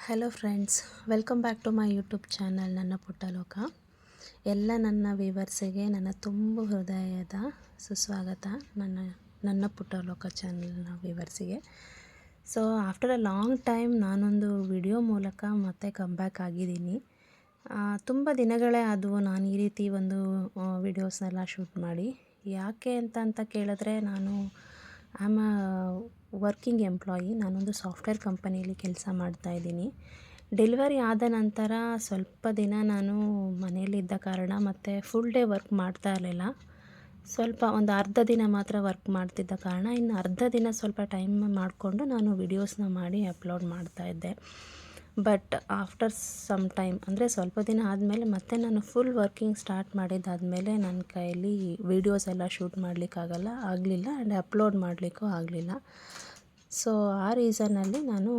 Hello friends, welcome back to my YouTube channel ನನ್ನ ಪುಟ್ಟ ಲೋಕ. ಎಲ್ಲ ನನ್ನ ವ್ಯೂವರ್ಸಿಗೆ ನನ್ನ ತುಂಬ ಹೃದಯದ ಸುಸ್ವಾಗತ ನನ್ನ ಪುಟ್ಟ ಲೋಕ ಚಾನಲ್ನ ವ್ಯೂವರ್ಸಿಗೆ. So after a long time ನಾನೊಂದು ವಿಡಿಯೋ ಮೂಲಕ ಮತ್ತೆ ಕಮ್ಬ್ಯಾಕ್ ಆಗಿದ್ದೀನಿ. ತುಂಬ ದಿನಗಳೇ ಆದವು ನಾನು ಈ ರೀತಿ ಒಂದು ವಿಡಿಯೋಸ್ನೆಲ್ಲ ಶೂಟ್ ಮಾಡಿ. ಯಾಕೆ ಅಂತ ಕೇಳಿದ್ರೆ, ನಾನು ಆಮ್ ಅ ವರ್ಕಿಂಗ್ ಎಂಪ್ಲಾಯಿ. ನಾನೊಂದು ಸಾಫ್ಟ್ವೇರ್ ಕಂಪನಿಯಲ್ಲಿ ಕೆಲಸ ಮಾಡ್ತಾಯಿದ್ದೀನಿ. ಡೆಲಿವರಿ ಆದ ನಂತರ ಸ್ವಲ್ಪ ದಿನ ನಾನು ಮನೆಯಲ್ಲಿದ್ದ ಕಾರಣ ಮತ್ತು ಫುಲ್ ಡೇ ವರ್ಕ್ ಮಾಡ್ತಾ ಇರಲಿಲ್ಲ. ಸ್ವಲ್ಪ ಒಂದು ಅರ್ಧ ದಿನ ಮಾತ್ರ ವರ್ಕ್ ಮಾಡ್ತಿದ್ದ ಕಾರಣ ಇನ್ನು ಅರ್ಧ ದಿನ ಸ್ವಲ್ಪ ಟೈಮ್ ಮಾಡಿಕೊಂಡು ನಾನು ವಿಡಿಯೋಸ್ನ ಮಾಡಿ ಅಪ್ಲೋಡ್ ಮಾಡ್ತಾಯಿದ್ದೆ. ಬಟ್ ಆಫ್ಟರ್ ಸಮ್ ಟೈಮ್, ಅಂದರೆ ಸ್ವಲ್ಪ ದಿನ ಆದಮೇಲೆ ಮತ್ತೆ ನಾನು ಫುಲ್ ವರ್ಕಿಂಗ್ ಸ್ಟಾರ್ಟ್ ಮಾಡಿದ್ದಾದಮೇಲೆ ನನ್ನ ಕೈಯಲ್ಲಿ ವೀಡಿಯೋಸ್ ಎಲ್ಲ ಶೂಟ್ ಮಾಡಲಿಕ್ಕಾಗಲಿಲ್ಲ ಆ್ಯಂಡ್ ಅಪ್ಲೋಡ್ ಮಾಡಲಿಕ್ಕೂ ಆಗಲಿಲ್ಲ. ಸೊ ಆ ರೀಸನ್ನಲ್ಲಿ ನಾನು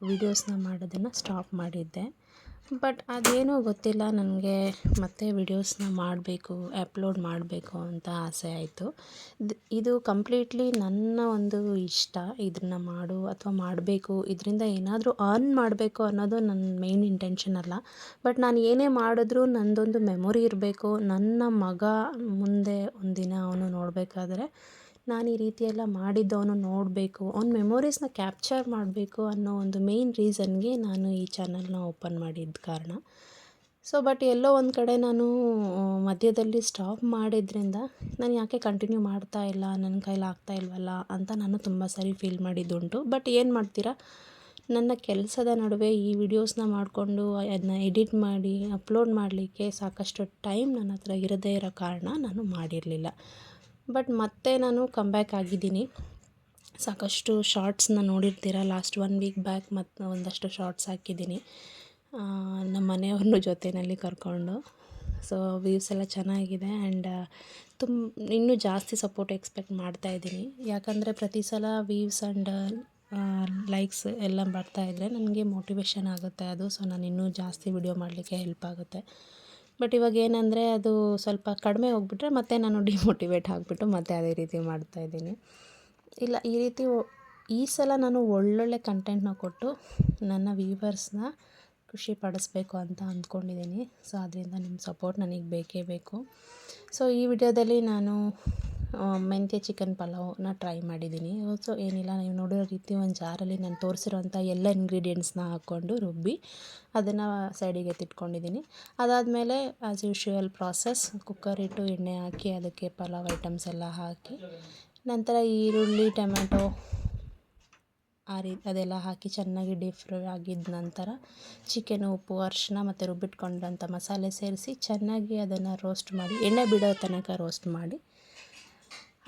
ವೀಡಿಯೋಸ್ನ ಮಾಡೋದನ್ನು ಸ್ಟಾಪ್ ಮಾಡಿದ್ದೆ. ಬಟ್ ಅದೇನೋ ಗೊತ್ತಿಲ್ಲ, ನನಗೆ ಮತ್ತೆ ವೀಡಿಯೋಸ್ನ ಮಾಡಬೇಕು, ಅಪ್ಲೋಡ್ ಮಾಡಬೇಕು ಅಂತ ಆಸೆ ಆಯಿತು. ಇದು ಕಂಪ್ಲೀಟ್ಲಿ ನನ್ನ ಒಂದು ಇಷ್ಟ. ಇದನ್ನು ಮಾಡು ಅಥವಾ ಮಾಡಬೇಕು, ಇದರಿಂದ ಏನಾದರೂ ಅರ್ನ್ ಮಾಡಬೇಕು ಅನ್ನೋದು ನನ್ನ ಮೇನ್ ಇಂಟೆನ್ಷನ್ ಅಲ್ಲ. ಬಟ್ ನಾನು ಏನೇ ಮಾಡಿದ್ರೂ ನನ್ನದೊಂದು ಮೆಮೊರಿ ಇರಬೇಕು. ನನ್ನ ಮಗ ಮುಂದೆ ಒಂದಿನ ಅವನು ನೋಡಬೇಕಾದ್ರೆ ನಾನು ಈ ರೀತಿಯೆಲ್ಲ ಮಾಡಿದ್ದವನು ನೋಡಬೇಕು, ಅವ್ನ ಮೆಮೊರೀಸ್ನ ಕ್ಯಾಪ್ಚರ್ ಮಾಡಬೇಕು ಅನ್ನೋ ಒಂದು ಮೇನ್ ರೀಸನ್ಗೆ ನಾನು ಈ ಚಾನಲ್ನ ಓಪನ್ ಮಾಡಿದ್ದ ಕಾರಣ. ಸೊ ಬಟ್ ಎಲ್ಲೋ ಒಂದು ಕಡೆ ನಾನು ಮಧ್ಯದಲ್ಲಿ ಸ್ಟಾಪ್ ಮಾಡಿದ್ರಿಂದ ನಾನು ಯಾಕೆ ಕಂಟಿನ್ಯೂ ಮಾಡ್ತಾ ಇಲ್ಲ, ನನ್ನ ಕೈಲಿ ಆಗ್ತಾ ಇಲ್ವಲ್ಲ ಅಂತ ನಾನು ತುಂಬ ಸಾರಿ ಫೀಲ್ ಮಾಡಿದ್ದುಂಟು. ಬಟ್ ಏನು ಮಾಡ್ತೀರಾ, ನನ್ನ ಕೆಲಸದ ನಡುವೆ ಈ ವಿಡಿಯೋಸ್ನ ಮಾಡಿಕೊಂಡು ಅದನ್ನ ಎಡಿಟ್ ಮಾಡಿ ಅಪ್ಲೋಡ್ ಮಾಡಲಿಕ್ಕೆ ಸಾಕಷ್ಟು ಟೈಮ್ ನನ್ನ ಹತ್ರ ಇರದೇ ಇರೋ ಕಾರಣ ನಾನು ಮಾಡಿರಲಿಲ್ಲ. ಬಟ್ ಮತ್ತೆ ನಾನು ಕಮ್ಬ್ಯಾಕ್ ಆಗಿದ್ದೀನಿ. ಸಾಕಷ್ಟು ಶಾರ್ಟ್ಸ್ನ ನೋಡಿರ್ತೀರ. ಲಾಸ್ಟ್ 1 ವೀಕ್ ಬ್ಯಾಕ್ ಮತ್ತು ಒಂದಷ್ಟು ಶಾರ್ಟ್ಸ್ ಹಾಕಿದ್ದೀನಿ ನಮ್ಮ ಮನೆಯವ್ರನ್ನೂ ಜೊತೆಯಲ್ಲಿ ಕರ್ಕೊಂಡು. ಸೊ ವ್ಯೂಸ್ ಎಲ್ಲ ಚೆನ್ನಾಗಿದೆ ಆ್ಯಂಡ್ ಇನ್ನೂ ಜಾಸ್ತಿ ಸಪೋರ್ಟ್ ಎಕ್ಸ್ಪೆಕ್ಟ್ ಮಾಡ್ತಾಯಿದ್ದೀನಿ. ಯಾಕಂದರೆ ಪ್ರತಿ ಸಲ ವ್ಯೂಸ್ ಆ್ಯಂಡ್ ಲೈಕ್ಸ್ ಎಲ್ಲ ಬರ್ತಾಯಿದ್ರೆ ನನಗೆ ಮೋಟಿವೇಶನ್ ಆಗುತ್ತೆ ಅದು. ಸೊ ನಾನು ಇನ್ನೂ ಜಾಸ್ತಿ ವಿಡಿಯೋ ಮಾಡಲಿಕ್ಕೆ ಹೆಲ್ಪ್ ಆಗುತ್ತೆ. ಬಟ್ ಇವಾಗ ಏನಂದರೆ, ಅದು ಸ್ವಲ್ಪ ಕಡಿಮೆ ಹೋಗ್ಬಿಟ್ರೆ ಮತ್ತೆ ನಾನು ಡಿಮೋಟಿವೇಟ್ ಆಗಿಬಿಟ್ಟು ಮತ್ತೆ ಅದೇ ರೀತಿ ಮಾಡ್ತಾಯಿದ್ದೀನಿ. ಇಲ್ಲ, ಈ ರೀತಿ ಈ ಸಲ ನಾನು ಒಳ್ಳೊಳ್ಳೆ ಕಂಟೆಂಟ್ನ ಕೊಟ್ಟು ನನ್ನ ವ್ಯೂವರ್ಸ್ನ ಖುಷಿ ಪಡಿಸ್ಬೇಕು ಅಂತ ಅಂದ್ಕೊಂಡಿದ್ದೀನಿ. ಸೊ ಅದರಿಂದ ನಿಮ್ಮ ಸಪೋರ್ಟ್ ನನಗೆ ಬೇಕೇ ಬೇಕು. ಸೊ ಈ ವಿಡಿಯೋದಲ್ಲಿ ನಾನು ಮೆಂತ್ಯ ಚಿಕನ್ ಪಲಾವ್ನ ಟ್ರೈ ಮಾಡಿದ್ದೀನಿ. ಸೊ ಏನಿಲ್ಲ, ನೀವು ನೋಡಿರೋ ರೀತಿ ಒಂದು ಜಾರಲ್ಲಿ ನಾನು ತೋರಿಸಿರೋಂಥ ಎಲ್ಲ ಇಂಗ್ರೀಡಿಯೆಂಟ್ಸ್ನ ಹಾಕ್ಕೊಂಡು ರುಬ್ಬಿ ಅದನ್ನು ಸೈಡಿಗೆ ಎತ್ತಿಟ್ಕೊಂಡಿದ್ದೀನಿ. ಅದಾದಮೇಲೆ ಆ್ಯಸ್ ಯೂಶ್ವಲ್ ಪ್ರಾಸೆಸ್, ಕುಕ್ಕರ್ ಇಟ್ಟು ಎಣ್ಣೆ ಹಾಕಿ ಅದಕ್ಕೆ ಪಲಾವ್ ಐಟಮ್ಸ್ ಎಲ್ಲ ಹಾಕಿ ನಂತರ ಈರುಳ್ಳಿ, ಟೊಮೆಟೊ ಅದೆಲ್ಲ ಹಾಕಿ ಚೆನ್ನಾಗಿ ಡೀಪ್ ಫ್ರೈ ಆಗಿದ್ದ ನಂತರ ಚಿಕನು, ಉಪ್ಪು, ಅರಿಶಿನ ಮತ್ತು ರುಬ್ಬಿಟ್ಕೊಂಡಂಥ ಮಸಾಲೆ ಸೇರಿಸಿ ಚೆನ್ನಾಗಿ ಅದನ್ನು ರೋಸ್ಟ್ ಮಾಡಿ, ಎಣ್ಣೆ ಬಿಡೋ ತನಕ ರೋಸ್ಟ್ ಮಾಡಿ,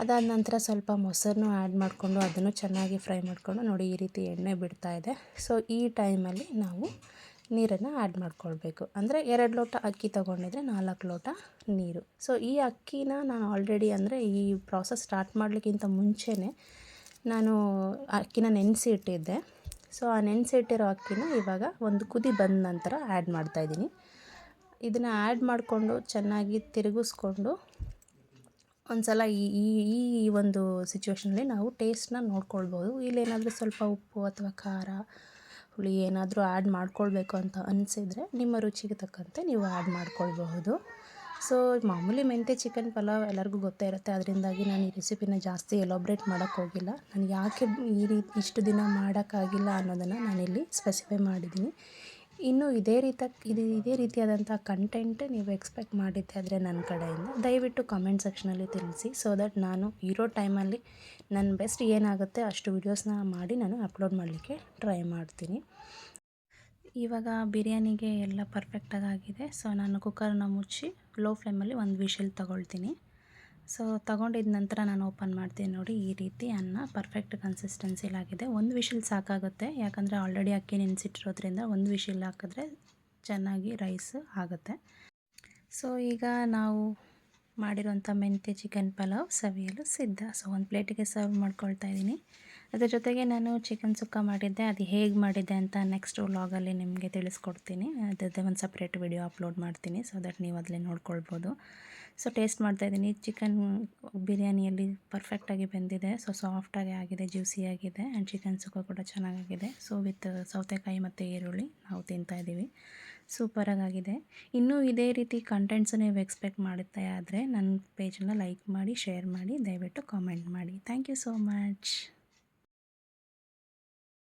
ಅದಾದ ನಂತರ ಸ್ವಲ್ಪ ಮೊಸರನ್ನು ಆ್ಯಡ್ ಮಾಡಿಕೊಂಡು ಅದನ್ನು ಚೆನ್ನಾಗಿ ಫ್ರೈ ಮಾಡಿಕೊಂಡು, ನೋಡಿ ಈ ರೀತಿ ಎಣ್ಣೆ ಬಿಡ್ತಾ ಇದೆ. ಸೊ ಈ ಟೈಮಲ್ಲಿ ನಾವು ನೀರನ್ನು ಆ್ಯಡ್ ಮಾಡ್ಕೊಳ್ಬೇಕು. ಅಂದರೆ 2 ಲೋಟ ಅಕ್ಕಿ ತೊಗೊಂಡಿದ್ರೆ 4 ಲೋಟ ನೀರು. ಸೊ ಈ ಅಕ್ಕಿನ ನಾನು ಆಲ್ರೆಡಿ, ಅಂದರೆ ಈ ಪ್ರಾಸೆಸ್ ಸ್ಟಾರ್ಟ್ ಮಾಡಲಿಕ್ಕಿಂತ ಮುಂಚೆನೇ ನಾನು ಅಕ್ಕಿನ ನೆನೆಸಿ ಇಟ್ಟಿದ್ದೆ. ಸೊ ಆ ನೆನೆಸಿ ಇಟ್ಟಿರೋ ಅಕ್ಕಿನ ಇವಾಗ ಒಂದು ಕುದಿ ಬಂದ ನಂತರ ಆ್ಯಡ್ ಮಾಡ್ತಾಯಿದ್ದೀನಿ. ಇದನ್ನು ಆ್ಯಡ್ ಮಾಡಿಕೊಂಡು ಚೆನ್ನಾಗಿ ತಿರುಗಿಸ್ಕೊಂಡು ಒಂದು ಸಲ ಈ ಒಂದು ಸಿಚುವೇಷನಲ್ಲಿ ನಾವು ಟೇಸ್ಟ್ನ ನೋಡ್ಕೊಳ್ಬೋದು. ಇಲ್ಲೇನಾದರೂ ಸ್ವಲ್ಪ ಉಪ್ಪು ಅಥವಾ ಖಾರ, ಹುಳಿ ಏನಾದರೂ ಆ್ಯಡ್ ಮಾಡ್ಕೊಳ್ಬೇಕು ಅಂತ ಅನಿಸಿದರೆ ನಿಮ್ಮ ರುಚಿಗೆ ತಕ್ಕಂತೆ ನೀವು ಆ್ಯಡ್ ಮಾಡ್ಕೊಳ್ಬಹುದು. ಸೊ ಮಾಮೂಲಿ ಮೆಂತ್ಯ ಚಿಕನ್ ಪಲಾವ್ ಎಲ್ಲರಿಗೂ ಗೊತ್ತೇ ಇರುತ್ತೆ. ಅದರಿಂದಾಗಿ ನಾನು ಈ ರೆಸಿಪಿನ ಜಾಸ್ತಿ ಎಲಾಬ್ರೇಟ್ ಮಾಡೋಕ್ಕೆ ಹೋಗಿಲ್ಲ. ನಾನು ಯಾಕೆ ಈ ರೀತಿ ಇಷ್ಟು ದಿನ ಮಾಡೋಕ್ಕಾಗಿಲ್ಲ ಅನ್ನೋದನ್ನು ನಾನಿಲ್ಲಿ ಸ್ಪೆಸಿಫೈ ಮಾಡಿದ್ದೀನಿ. ಇನ್ನು ಇದೇ ರೀತಿಯಾದಂಥ ಕಂಟೆಂಟ್ ನೀವು ಎಕ್ಸ್ಪೆಕ್ಟ್ ಮಾಡಿದ್ದಾದರೆ ನನ್ನ ಕಡೆಯಿಂದ ದಯವಿಟ್ಟು ಕಾಮೆಂಟ್ ಸೆಕ್ಷನಲ್ಲಿ ತಿಳಿಸಿ. ಸೊ ದಟ್ ನಾನು ಇರೋ ಟೈಮಲ್ಲಿ ನನ್ನ ಬೆಸ್ಟ್ ಏನಾಗುತ್ತೆ ಅಷ್ಟು ವೀಡಿಯೋಸ್ನ ಮಾಡಿ ನಾನು ಅಪ್ಲೋಡ್ ಮಾಡಲಿಕ್ಕೆ ಟ್ರೈ ಮಾಡ್ತೀನಿ. ಇವಾಗ ಬಿರಿಯಾನಿಗೆ ಎಲ್ಲ ಪರ್ಫೆಕ್ಟಾಗಿ ಆಗಿದೆ. ಸೊ ನಾನು ಕುಕ್ಕರ್ನ ಮುಚ್ಚಿ ಲೋ ಫ್ಲೇಮಲ್ಲಿ ಒಂದು ವಿಷಲ್ ತೊಗೊಳ್ತೀನಿ. ಸೊ ತೊಗೊಂಡಿದ್ದ ನಂತರ ನಾನು ಓಪನ್ ಮಾಡ್ತೀನಿ. ನೋಡಿ ಈ ರೀತಿ ಅನ್ನ ಪರ್ಫೆಕ್ಟ್ ಕನ್ಸಿಸ್ಟೆನ್ಸಿಲಾಗಿದೆ. ಒಂದು ವಿಷಲ್ ಸಾಕಾಗುತ್ತೆ, ಯಾಕಂದರೆ ಆಲ್ರೆಡಿ ಅಕ್ಕಿ ನೆನೆಸಿಟ್ಟಿರೋದ್ರಿಂದ ಒಂದು ವಿಷಲ್ ಹಾಕಿದ್ರೆ ಚೆನ್ನಾಗಿ ರೈಸ್ ಆಗುತ್ತೆ. ಸೊ ಈಗ ನಾವು ಮಾಡಿರೋಂಥ ಮೆಂತ್ಯ ಚಿಕನ್ ಪಲಾವ್ ಸವಿಯಲು ಸಿದ್ಧ. ಸೊ ಒಂದು ಪ್ಲೇಟಿಗೆ ಸರ್ವ್ ಮಾಡ್ಕೊಳ್ತಾ ಇದ್ದೀನಿ. ಅದ್ರ ಜೊತೆಗೆ ನಾನು ಚಿಕನ್ ಸುಕ್ಕ ಮಾಡಿದ್ದೆ, ಅದು ಹೇಗೆ ಮಾಡಿದ್ದೆ ಅಂತ ನೆಕ್ಸ್ಟ್ ವ್ಲಾಗಲ್ಲಿ ನಿಮಗೆ ತಿಳಿಸ್ಕೊಡ್ತೀನಿ. ಅದರದ್ದೇ ಒಂದು ಸಪ್ರೇಟ್ ವಿಡಿಯೋ ಅಪ್ಲೋಡ್ ಮಾಡ್ತೀನಿ. ಸೊ ದಟ್ ನೀವು ಅದರಲ್ಲಿ ನೋಡ್ಕೊಳ್ಬೋದು. ಸೊ ಟೇಸ್ಟ್ ಮಾಡ್ತಾಯಿದ್ದೀನಿ. ಚಿಕನ್ ಬಿರಿಯಾನಿಯಲ್ಲಿ ಪರ್ಫೆಕ್ಟಾಗಿ ಬೆಂದಿದೆ. ಸೊ ಸಾಫ್ಟಾಗಿ ಆಗಿದೆ, ಜ್ಯೂಸಿಯಾಗಿದೆ ಆ್ಯಂಡ್ ಚಿಕನ್ ಸುಕ್ಕ ಕೂಡ ಚೆನ್ನಾಗಾಗಿದೆ. ಸೊ ವಿತ್ ಸೌತೆಕಾಯಿ ಮತ್ತು ಈರುಳ್ಳಿ ನಾವು ತಿಂತಾಯಿದ್ದೀವಿ. ಸೂಪರಾಗಾಗಿದೆ. ಇನ್ನೂ ಇದೇ ರೀತಿ ಕಂಟೆಂಟ್ಸ್ ನೀವು ಎಕ್ಸ್ಪೆಕ್ಟ್ ಮಾಡುತ್ತಾ ಆದರೆ ನನ್ನ ಪೇಜನ್ನು ಲೈಕ್ ಮಾಡಿ, ಶೇರ್ ಮಾಡಿ, ದಯವಿಟ್ಟು ಕಾಮೆಂಟ್ ಮಾಡಿ. Thank you so much.